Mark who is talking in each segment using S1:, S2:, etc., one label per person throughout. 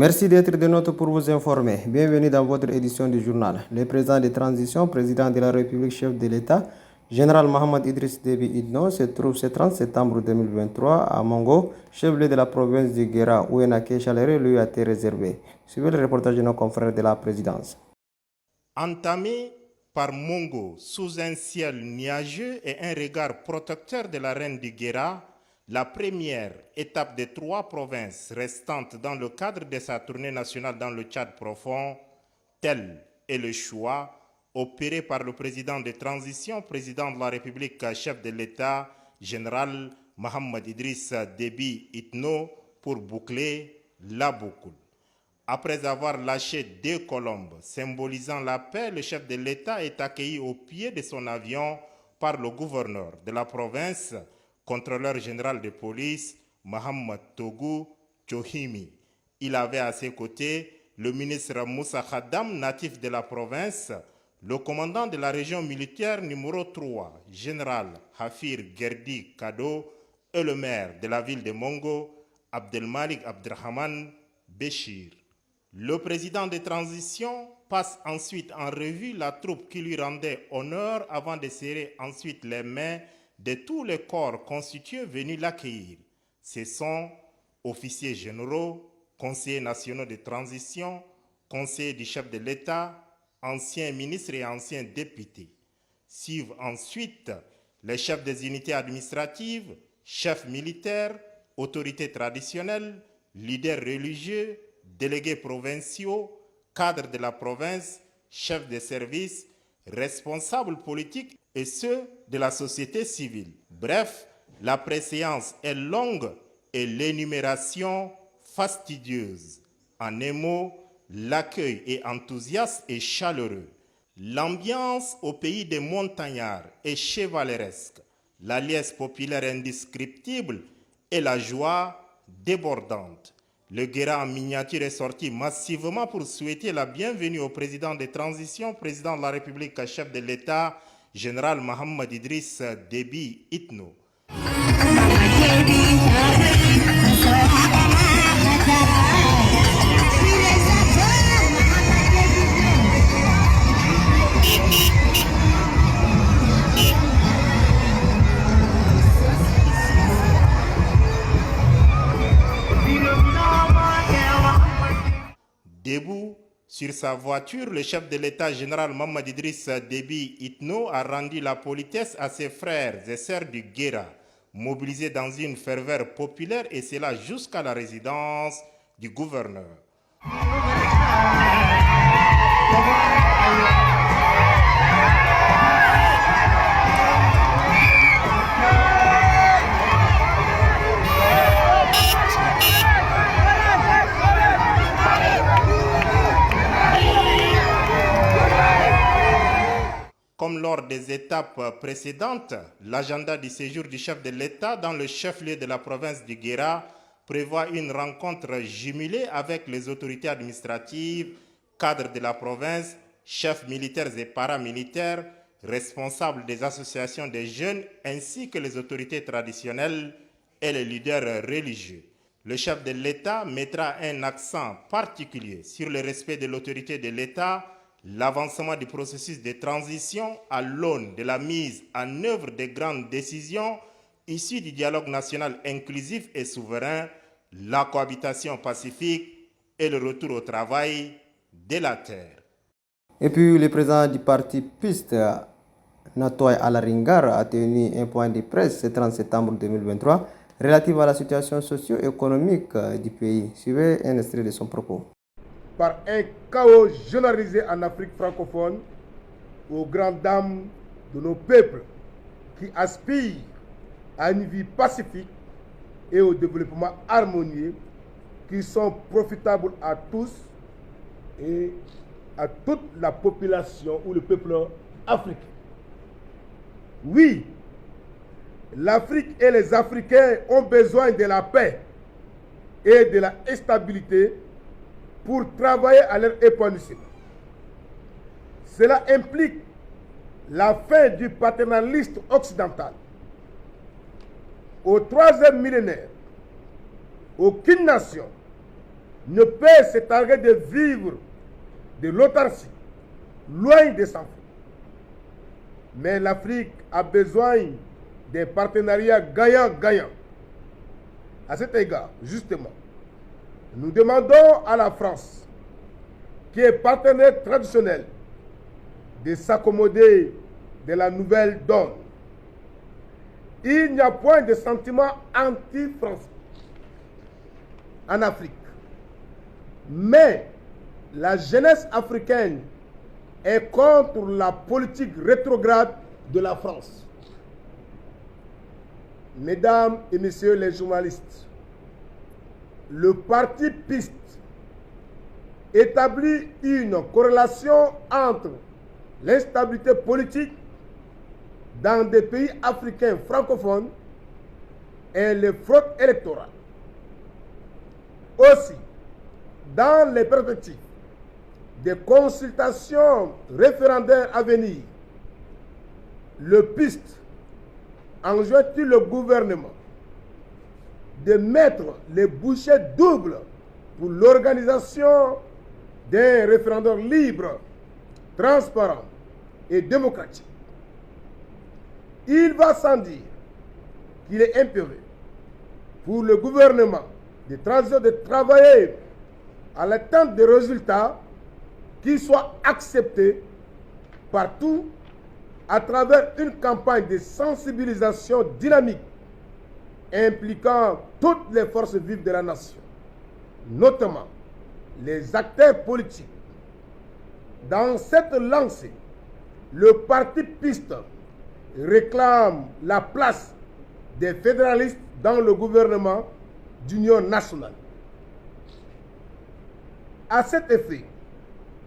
S1: Merci d'être de notre pour vous informer. Bienvenue dans votre édition du journal. Le président de transition, président de la République, chef de l'État, général Mohamed Idriss Déby Itno, se trouve ce 30 septembre 2023 à Mongo, chef-lieu de la province du Guéra, où un accueil chaleureux lui a été réservé. Suivez le reportage de nos confrères de la présidence.
S2: Entamé par Mongo sous un ciel nuageux et un regard protecteur de la reine du Guéra, la première étape des 3 provinces restantes dans le cadre de sa tournée nationale dans le Tchad profond, tel est le choix opéré par le président de transition, président de la République, chef de l'État, général Mohamed Idriss Déby Itno, pour boucler la boucle. Après avoir lâché 2 colombes symbolisant la paix, le chef de l'État est accueilli au pied de son avion par le gouverneur de la province, contrôleur général de police, Mohamed Togu Tchohimi. Il avait à ses côtés le ministre Moussa Khaddam, natif de la province, le commandant de la région militaire numéro 3, général Hafir Gerdi Kado, et le maire de la ville de Mongo, Abdelmalik Abdrahman Béchir. Le président de transition passe ensuite en revue la troupe qui lui rendait honneur avant de serrer ensuite les mains de tous les corps constitués venus l'accueillir. Ce sont officiers généraux, conseillers nationaux de transition, conseillers du chef de l'État, anciens ministres et anciens députés. Suivent ensuite les chefs des unités administratives, chefs militaires, autorités traditionnelles, leaders religieux, délégués provinciaux, cadres de la province, chefs de service, responsables politiques et ceux de la société civile. Bref, la préséance est longue et l'énumération fastidieuse. En un mot, l'accueil est enthousiaste et chaleureux. L'ambiance au pays des montagnards est chevaleresque. La liesse populaire indescriptible et la joie débordante. Le Guéra en miniature est sorti massivement pour souhaiter la bienvenue au président de transition, président de la République, chef de l'État, général Mohamed Idriss Déby Itno. Debout sur sa voiture, le chef de l'État général Mohamed Idriss Déby Itno a rendu la politesse à ses frères et sœurs du Guéra, mobilisés dans une ferveur populaire, et cela jusqu'à la résidence du gouverneur. Comme lors des étapes précédentes, l'agenda du séjour du chef de l'État dans le chef-lieu de la province du Guéra prévoit une rencontre jumelée avec les autorités administratives, cadres de la province, chefs militaires et paramilitaires, responsables des associations des jeunes, ainsi que les autorités traditionnelles et les leaders religieux. Le chef de l'État mettra un accent particulier sur le respect de l'autorité de l'État, l'avancement du processus de transition à l'aune de la mise en œuvre des grandes décisions issues du dialogue national inclusif et souverain, la cohabitation pacifique et le retour au travail de la terre.
S1: Et puis, le président du parti Piste, Natoy Alaringar, a tenu un point de presse le 30 septembre 2023 relatif à la situation socio-économique du pays. Suivez un extrait de son propos.
S3: Par un chaos généralisé en Afrique francophone, aux grandes dames de nos peuples qui aspirent à une vie pacifique et au développement harmonieux, qui sont profitables à tous et à toute la population ou le peuple africain. Oui, l'Afrique et les Africains ont besoin de la paix et de la stabilité pour travailler à leur épanouissement. Cela implique la fin du paternalisme occidental. Au troisième millénaire, aucune nation ne peut se targuer de vivre de l'autarcie, loin de s'en foutre. Mais l'Afrique a besoin d'un partenariat gagnant-gagnant. À cet égard, justement, nous demandons à la France, qui est partenaire traditionnel, de s'accommoder de la nouvelle donne. Il n'y a point de sentiment anti-français en Afrique. Mais la jeunesse africaine est contre la politique rétrograde de la France. Mesdames et messieurs les journalistes, le parti PIST établit une corrélation entre l'instabilité politique dans des pays africains francophones et les fraudes électorales. Aussi, dans les perspectives des consultations référendaires à venir, le PIST enjoint-il le gouvernement de mettre les bouchées doubles pour l'organisation d'un référendum libre, transparent et démocratique. Il va sans dire qu'il est impérieux pour le gouvernement de transition de travailler à l'atteinte des résultats qui soient acceptés partout à travers une campagne de sensibilisation dynamique impliquant toutes les forces vives de la nation, notamment les acteurs politiques. Dans cette lancée, le parti PIST réclame la place des fédéralistes dans le gouvernement d'union nationale. À cet effet,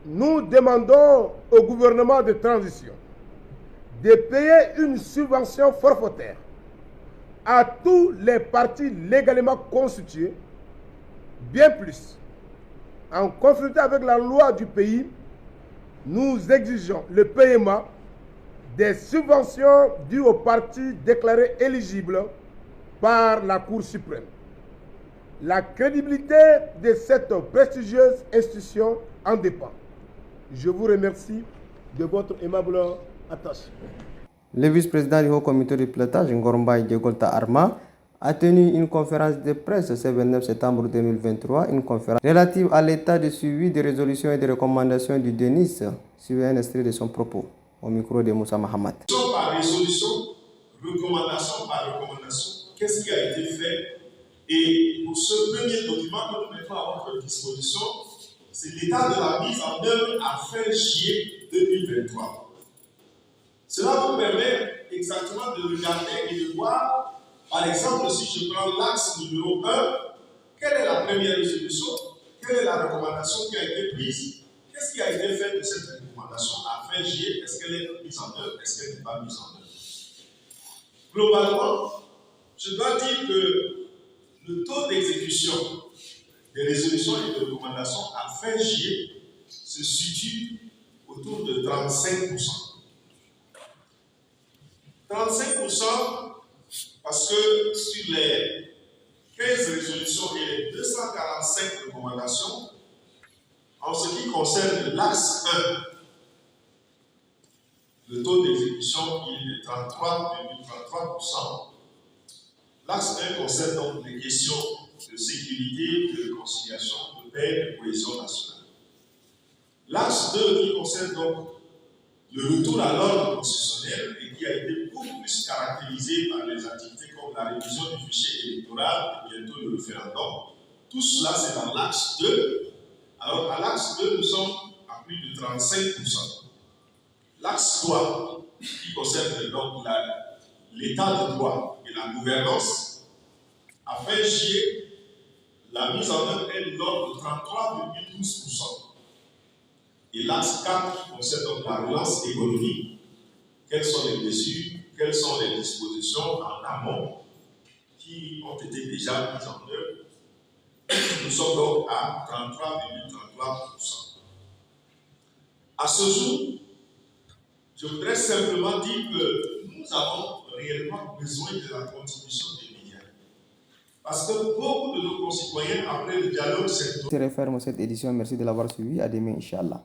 S3: nous demandons au gouvernement de transition de payer une subvention forfaitaire à tous les partis légalement constitués, bien plus. En conformité avec la loi du pays, nous exigeons le paiement des subventions dues aux partis déclarés éligibles par la Cour suprême. La crédibilité de cette prestigieuse institution en dépend. Je vous remercie de votre aimable attention.
S1: Le vice-président du Haut Comité de pilotage, Ngormbaye Djegolta Arma, a tenu une conférence de presse ce 29 septembre 2023, une conférence relative à l'état de suivi des résolutions et des recommandations du DENIS, suivant un extrait de son propos, au micro de Moussa Mahamat.
S4: Par résolution, recommandation par recommandation, qu'est-ce qui a été fait? Et pour ce premier document que nous mettons à votre disposition, c'est l'état de la mise en œuvre à fin juillet 2023. Cela vous permet exactement de regarder et de voir, par exemple, si je prends l'axe numéro 1, quelle est la première résolution, quelle est la recommandation qui a été prise, qu'est-ce qui a été fait de cette recommandation à fin juillet, est-ce qu'elle est mise en œuvre, est-ce qu'elle n'est pas mise en œuvre. Globalement, je dois dire que le taux d'exécution des résolutions et de recommandations à fin juillet se situe autour de 35%. 35% parce que sur les 15 résolutions et les 245 recommandations, en ce qui concerne l'axe 1, le taux d'exécution est de 33,33%. L'axe 1 concerne donc les questions de sécurité, de réconciliation, de paix, de cohésion nationale. L'axe 2 qui concerne donc le retour à l'ordre constitutionnel et qui a été beaucoup plus caractérisé par les activités comme la révision du fichier électoral et bientôt le référendum. Tout cela, c'est dans l'axe 2. Alors, à l'axe 2, nous sommes à plus de 35%. L'axe 3, qui concerne donc l'état de droit et la gouvernance, à fin juillet, la mise en œuvre est de l'ordre de 33,12%. Et l'axe 4 qui concerne donc la relance économique, quelles sont les mesures, quelles sont les dispositions en amont qui ont été déjà mises en œuvre. Nous sommes donc à 33,33%. À ce jour, je voudrais simplement dire que nous avons réellement besoin de la contribution des médias. Parce que beaucoup de nos concitoyens, après le dialogue sectoriel,
S1: Je referme cette édition. Merci de l'avoir suivi. À demain, Inch'Allah.